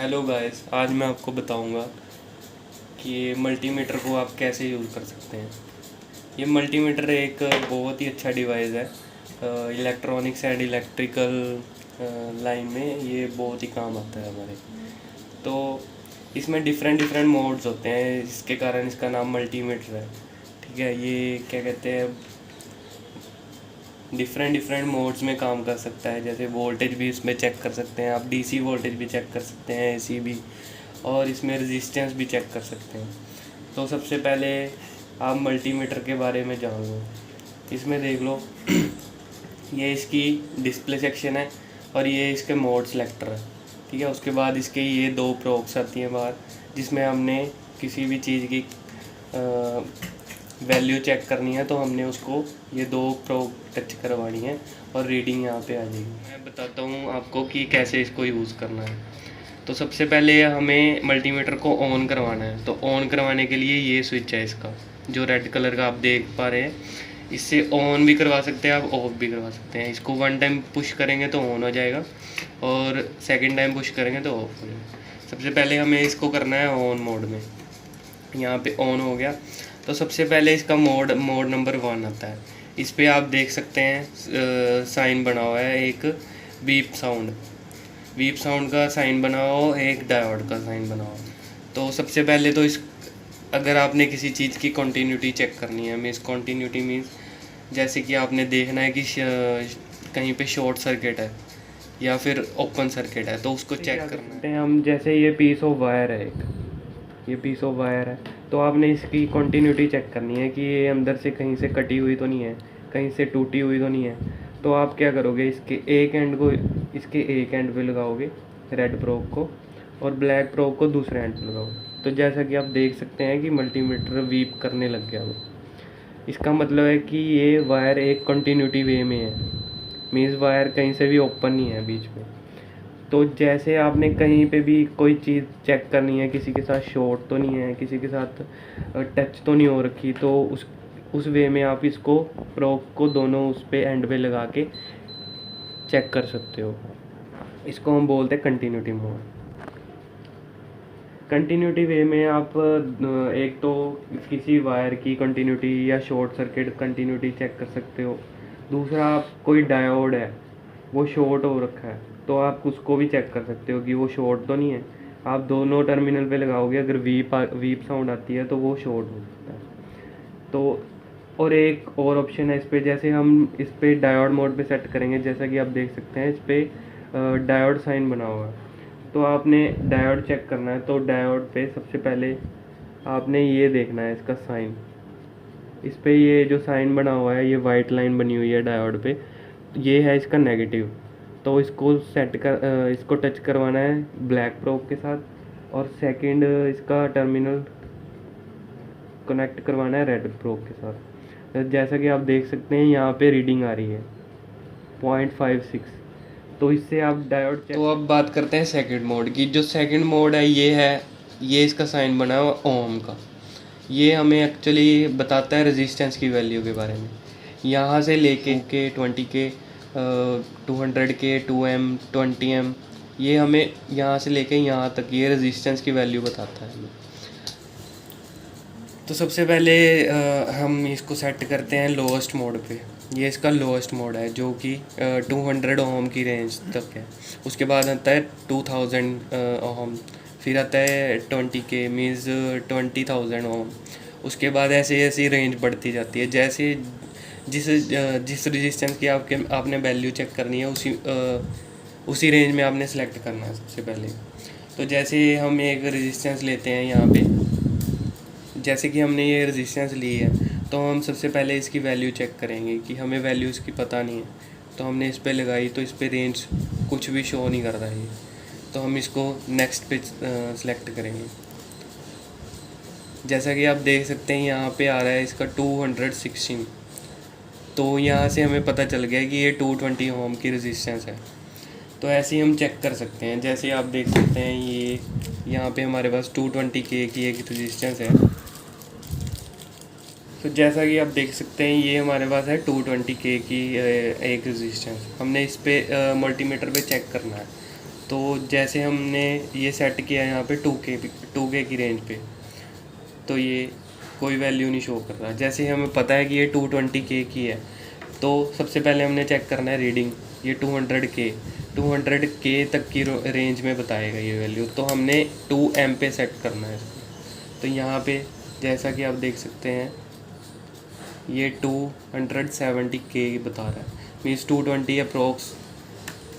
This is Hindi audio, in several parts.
हेलो गाइस, आज मैं आपको बताऊंगा कि मल्टीमीटर को आप कैसे यूज़ कर सकते हैं। ये मल्टीमीटर एक बहुत ही अच्छा डिवाइस है। इलेक्ट्रॉनिक्स एंड इलेक्ट्रिकल लाइन में ये बहुत ही काम आता है हमारे। तो इसमें डिफरेंट डिफरेंट मोड्स होते हैं, इसके कारण इसका नाम मल्टीमीटर है। ठीक है, ये क्या कहते हैं, डिफरेंट डिफरेंट मोड्स में काम कर सकता है। जैसे वोल्टेज भी इसमें चेक कर सकते हैं आप, डीसी वोल्टेज भी चेक कर सकते हैं, एसी भी, और इसमें रेजिस्टेंस भी चेक कर सकते हैं। तो सबसे पहले आप मल्टीमीटर के बारे में जान लो। इसमें देख लो ये इसकी डिस्प्ले सेक्शन है और ये इसके मोड सेलेक्टर है। ठीक है, उसके बाद इसके ये दो प्रोब्स आती हैं बाहर, जिसमें हमने किसी भी चीज़ की वैल्यू चेक करनी है तो हमने उसको ये दो प्रोब टच करवानी है और रीडिंग यहाँ पे आ जाएगी। मैं बताता हूँ आपको कि कैसे इसको यूज़ करना है। तो सबसे पहले हमें मल्टीमीटर को ऑन करवाना है। तो ऑन करवाने के लिए ये स्विच है इसका, जो रेड कलर का आप देख पा रहे हैं। इससे ऑन भी करवा सकते हैं आप, ऑफ भी करवा सकते हैं। इसको वन टाइम पुश करेंगे तो ऑन हो जाएगा और सेकंड टाइम पुश करेंगे तो ऑफ हो जाएगा। सबसे पहले हमें इसको करना है ऑन मोड में। यहाँ पे ऑन हो गया तो सबसे पहले इसका मोड नंबर 1 आता है। इस पर आप देख सकते हैं साइन बना हुआ है, एक बीप साउंड का साइन बना हो, एक डायोड का साइन बना हो। तो सबसे पहले तो इस अगर आपने किसी चीज़ की कंटिन्यूटी चेक करनी है, मीन्स कंटिन्यूटी मीन्स जैसे कि आपने देखना है कि कहीं पे शॉर्ट सर्किट है या फिर ओपन सर्किट है, तो उसको चेक करना है हम। जैसे ये पीस ऑफ वायर है, ये पीस ऑफ वायर है, तो आपने इसकी कंटिन्यूटी चेक करनी है कि ये अंदर से कहीं से कटी हुई तो नहीं है, कहीं से टूटी हुई तो नहीं है। तो आप क्या करोगे, इसके एक एंड पे लगाओगे रेड प्रोब को और ब्लैक प्रोब को दूसरे एंड पे लगाओगे। तो जैसा कि आप देख सकते हैं कि मल्टीमीटर वीप करने लग गया वो। इसका मतलब है कि ये वायर एक कंटिन्यूटी वे में है, मीन्स वायर कहीं से भी ओपन नहीं है बीच में। तो जैसे आपने कहीं पे भी कोई चीज़ चेक करनी है, किसी के साथ शॉर्ट तो नहीं है, किसी के साथ टच तो नहीं हो रखी, तो उस वे में आप इसको प्रोब को दोनों उस पे एंड पे लगा के चेक कर सकते हो। इसको हम बोलते हैं कंटिन्यूटी मोड। कंटिन्यूटी वे में आप एक तो किसी वायर की कंटिन्यूटी या शॉर्ट सर्किट कंटिन्यूटी चेक कर सकते हो। दूसरा, आप कोई डायोड है वो शॉर्ट हो रखा है तो आप उसको भी चेक कर सकते हो कि वो शॉर्ट तो नहीं है। आप दोनों टर्मिनल पे लगाओगे, अगर वीप साउंड आती है तो वो शॉर्ट हो सकता है। तो और एक और ऑप्शन है इस पर, जैसे हम इस पर डायोड मोड पे सेट करेंगे, जैसा कि आप देख सकते हैं इस पर डायोड साइन बना हुआ है। तो आपने डायोड चेक करना है, तो डायोड पे सबसे पहले आपने ये देखना है इसका साइन। इस पे ये जो साइन बना हुआ है, ये वाइट लाइन बनी हुई है डायोड पे, ये है इसका नेगेटिव। तो इसको इसको टच करवाना है ब्लैक प्रोब के साथ और सेकंड इसका टर्मिनल कनेक्ट करवाना है रेड प्रोब के साथ। जैसा कि आप देख सकते हैं यहाँ पे रीडिंग आ रही है 0.56। तो इससे आप डायोड चेक। तो अब बात करते हैं सेकंड मोड की। जो सेकंड मोड है ये इसका साइन बना हुआ ओम का। ये हमें एक्चुअली बताता है रेजिस्टेंस की वैल्यू के बारे में। यहाँ से लेके 20 के 200 के 2 M 20 M, ये हमें यहाँ से लेके यहाँ तक ये रेजिस्टेंस की वैल्यू बताता है हमें। तो सबसे पहले हम इसको सेट करते हैं लोएस्ट मोड पे। ये इसका लोएस्ट मोड है जो कि 200 ओम की रेंज तक है। उसके बाद आता है 2000 ओम, फिर आता है 20 K मीन्स 20,000 ओम। उसके बाद ऐसे ऐसी रेंज बढ़ती जाती है। जैसे जिस रेजिस्टेंस की आपने वैल्यू चेक करनी है उसी रेंज में आपने सेलेक्ट करना है सबसे पहले। तो जैसे हम एक रेजिस्टेंस लेते हैं यहाँ पे, जैसे कि हमने ये रेजिस्टेंस ली है, तो हम सबसे पहले इसकी वैल्यू चेक करेंगे कि हमें वैल्यू इसकी पता नहीं है। तो हमने इस पर लगाई तो इस पर रेंज कुछ भी शो नहीं कर रहा है, तो हम इसको नेक्स्ट पे सेलेक्ट करेंगे। जैसा कि आप देख सकते हैं यहाँ पे आ रहा है इसका 216। तो यहाँ से हमें पता चल गया कि ये 220 ओम की रेजिस्टेंस है। तो ऐसे ही हम चेक कर सकते हैं। जैसे आप देख सकते हैं ये यहाँ पे हमारे पास 220K की एक रेजिस्टेंस है। तो जैसा कि आप देख सकते हैं ये हमारे पास है 220K की एक रेजिस्टेंस। हमने इस पे मल्टीमीटर पे चेक करना है। तो जैसे हमने ये सेट किया यहाँ पे 2K की रेंज पे, तो ये कोई वैल्यू नहीं शो कर रहा। जैसे हमें पता है कि ये 220K की है, तो सबसे पहले हमने चेक करना है रीडिंग। ये 200K तक की रेंज में बताएगा ये वैल्यू, तो हमने 2M पे सेट करना है इसको। तो यहाँ पे जैसा कि आप देख सकते हैं ये 270K बता रहा है, मीन्स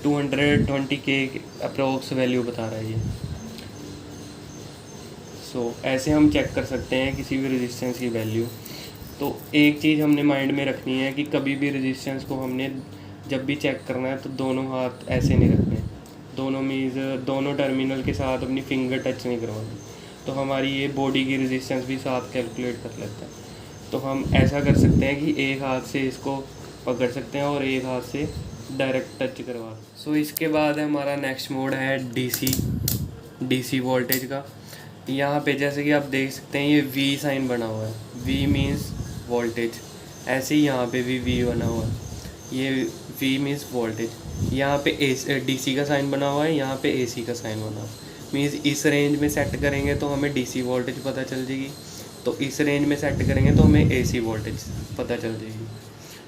220K अप्रोक्स वैल्यू बता रहा है ये। ऐसे हम चेक कर सकते हैं किसी भी रेजिस्टेंस की वैल्यू। तो एक चीज़ हमने माइंड में रखनी है कि कभी भी रेजिस्टेंस को हमने जब भी चेक करना है तो दोनों हाथ ऐसे नहीं रखने, दोनों टर्मिनल के साथ अपनी फिंगर टच नहीं करवानी, तो हमारी ये बॉडी की रेजिस्टेंस भी साथ कैलकुलेट कर लेता है। तो हम ऐसा कर सकते हैं कि एक हाथ से इसको पकड़ सकते हैं और एक हाथ से डायरेक्ट टच करवा। इसके बाद हमारा नेक्स्ट मोड है डीसी वोल्टेज का। यहाँ पे जैसे कि आप देख सकते हैं ये V साइन बना हुआ है, V मीन्स वोल्टेज। ऐसे ही यहाँ पे भी V बना हुआ है, ये V मीन्स वोल्टेज। यहाँ पे DC का साइन बना हुआ है, यहाँ पे AC का साइन बना हुआ है। मीन्स इस रेंज में सेट करेंगे तो हमें DC वोल्टेज पता चल जाएगी, तो इस रेंज में सेट करेंगे तो हमें AC वोल्टेज पता चल जाएगी।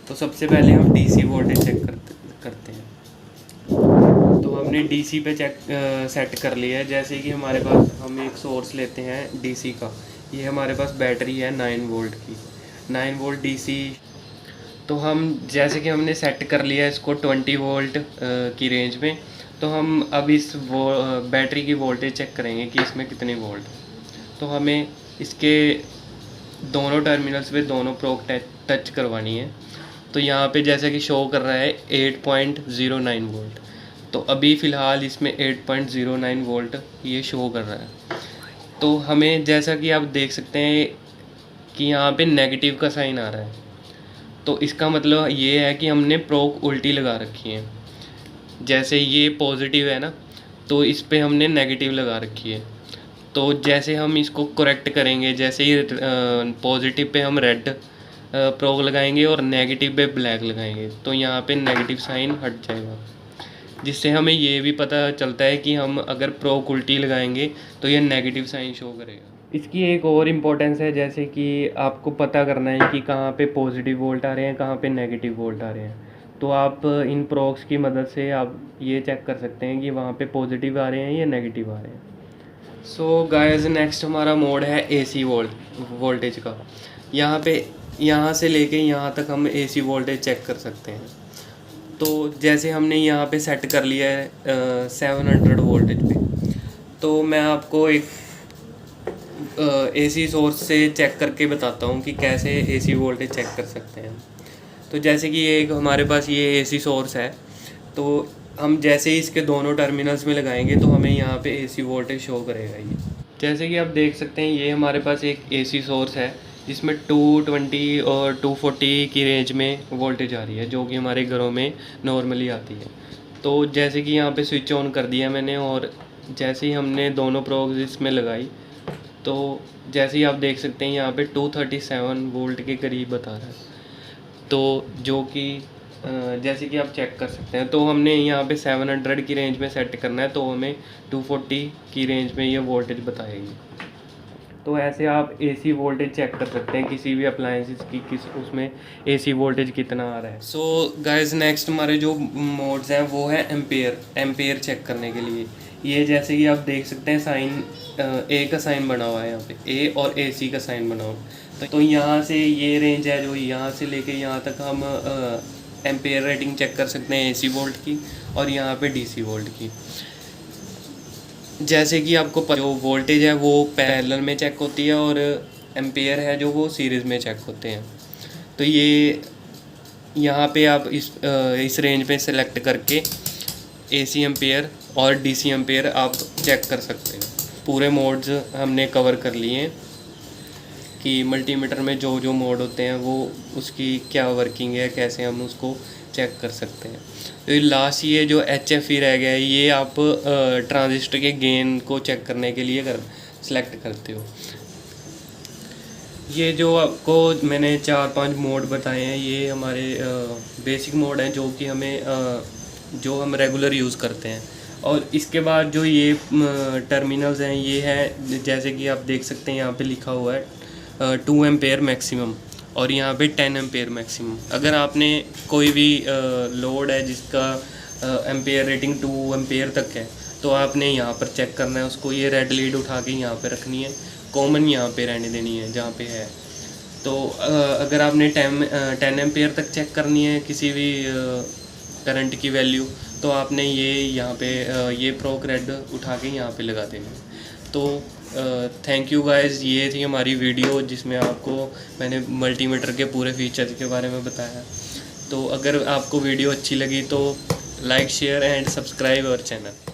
तो सबसे पहले हम DC वोल्टेज चेक करते हैं। तो हमने DC पे सेट कर लिया है। जैसे कि हमारे पास हम एक सोर्स लेते हैं DC का, ये हमारे पास बैटरी है 9 वोल्ट की, 9 वोल्ट DC। तो हम जैसे कि हमने सेट कर लिया है इसको 20 वोल्ट की रेंज में, तो हम अब इस बैटरी की वोल्टेज चेक करेंगे कि इसमें कितने वोल्ट। तो हमें इसके दोनों टर्मिनल्स पे दोनों प्रोब टच करवानी है। तो यहाँ पे जैसा कि शो कर रहा है 8.09 वोल्ट, तो अभी फ़िलहाल इसमें 8.09 वोल्ट ये शो कर रहा है। तो हमें जैसा कि आप देख सकते हैं कि यहाँ पे नेगेटिव का साइन आ रहा है, तो इसका मतलब ये है कि हमने प्रोब उल्टी लगा रखी है। जैसे ये पॉजिटिव है ना, तो इस पे हमने नेगेटिव लगा रखी है। तो जैसे हम इसको करेक्ट करेंगे, जैसे ही पॉजिटिव पे हम रेड प्रोब लगाएंगे और नेगेटिव पे ब्लैक लगाएंगे, तो यहाँ पे नेगेटिव साइन हट जाएगा, जिससे हमें ये भी पता चलता है कि हम अगर प्रोब उल्टी लगाएंगे तो ये नेगेटिव साइन शो करेगा। इसकी एक और इम्पोर्टेंस है, जैसे कि आपको पता करना है कि कहाँ पे पॉजिटिव वोल्ट आ रहे हैं, कहाँ पे नेगेटिव वोल्ट आ रहे हैं। तो आप इन प्रोब्स की मदद से आप ये चेक कर सकते हैं कि वहाँ पे पॉजिटिव आ रहे हैं या नेगेटिव आ रहे हैं। सो गाइस, नेक्स्ट हमारा मोड है AC वोल्टेज का। यहाँ से लेके यहाँ तक हम AC वोल्टेज चेक कर सकते हैं। तो जैसे हमने यहाँ पे सेट कर लिया है 700 वोल्टेज पे, तो मैं आपको एक AC सोर्स से चेक करके बताता हूँ कि कैसे AC वोल्टेज चेक कर सकते हैं। तो जैसे कि ये एक हमारे पास ये AC सोर्स है, तो हम जैसे ही इसके दोनों टर्मिनल्स में लगाएंगे तो हमें यहाँ पे AC वोल्टेज शो करेगा ये। जैसे कि आप देख सकते हैं ये हमारे पास एक AC सोर्स है जिसमें 220 और 240 की रेंज में वोल्टेज आ रही है, जो कि हमारे घरों में नॉर्मली आती है। तो जैसे कि यहाँ पे स्विच ऑन कर दिया मैंने, और जैसे ही हमने दोनों प्रोब्स इसमें लगाई, तो जैसे ही आप देख सकते हैं यहाँ पे 237 वोल्ट के करीब बता रहा है। तो जो कि जैसे कि आप चेक कर सकते हैं, तो हमने यहाँ पे 700 की रेंज में सेट करना है, तो हमें 240 की रेंज में ये वोल्टेज बताएगी। तो ऐसे आप AC वोल्टेज चेक कर सकते हैं किसी भी अप्लायंसेस की, उसमें AC वोल्टेज कितना आ रहा है। सो गाइस, नेक्स्ट हमारे जो मोड्स हैं वो है एम्पेयर चेक करने के लिए। ये जैसे कि आप देख सकते हैं साइन A का साइन बना हुआ है, यहाँ पे A और AC का साइन बना हुआ है। तो यहाँ से ये रेंज है जो यहाँ से लेके यहाँ तक हम एम्पेयर रेटिंग चेक कर सकते हैं AC वोल्ट की, और यहाँ पे DC वोल्ट की। जैसे कि आपको जो वोल्टेज है वो पैरेलल में चेक होती है, और एम्पेयर है जो वो सीरीज़ में चेक होते हैं। तो ये यहाँ पे आप इस रेंज में सेलेक्ट करके AC एम्पेयर और DC एम्पेयर आप चेक कर सकते हैं। पूरे मोड्स हमने कवर कर लिए हैं कि मल्टीमीटर में जो जो मोड होते हैं वो उसकी क्या वर्किंग है, कैसे हम उसको चेक कर सकते हैं। तो लास्ट ये जो HFE रह गया है, ये आप ट्रांजिस्टर के गेन को चेक करने के लिए सेलेक्ट करते हो। ये जो आपको मैंने 4-5 मोड बताए हैं, ये हमारे बेसिक मोड हैं जो कि हमें जो हम रेगुलर यूज़ करते हैं। और इसके बाद जो ये टर्मिनल्स हैं, ये है जैसे कि आप देख सकते हैं यहाँ पे लिखा हुआ है 2 एम्पेयर मैक्सिमम और यहाँ पे 10 एम्पेयर मैक्सिमम। अगर आपने कोई भी लोड है जिसका एम्पेयर रेटिंग 2 एम्पेयर तक है तो आपने यहाँ पर चेक करना है उसको। ये रेड लीड उठा के यहाँ पे रखनी है, कॉमन यहाँ पे रहने देनी है जहाँ पे है। तो अगर आपने 10 एम्पेयर तक चेक करनी है किसी भी करंट की वैल्यू, तो आपने ये यहाँ पे ये प्रो रेड उठा के यहाँ पे लगा देना है। तो थैंक यू गाइस, ये थी हमारी वीडियो जिसमें आपको मैंने मल्टीमीटर के पूरे फीचर्स के बारे में बताया। तो अगर आपको वीडियो अच्छी लगी तो like share and subscribe our channel.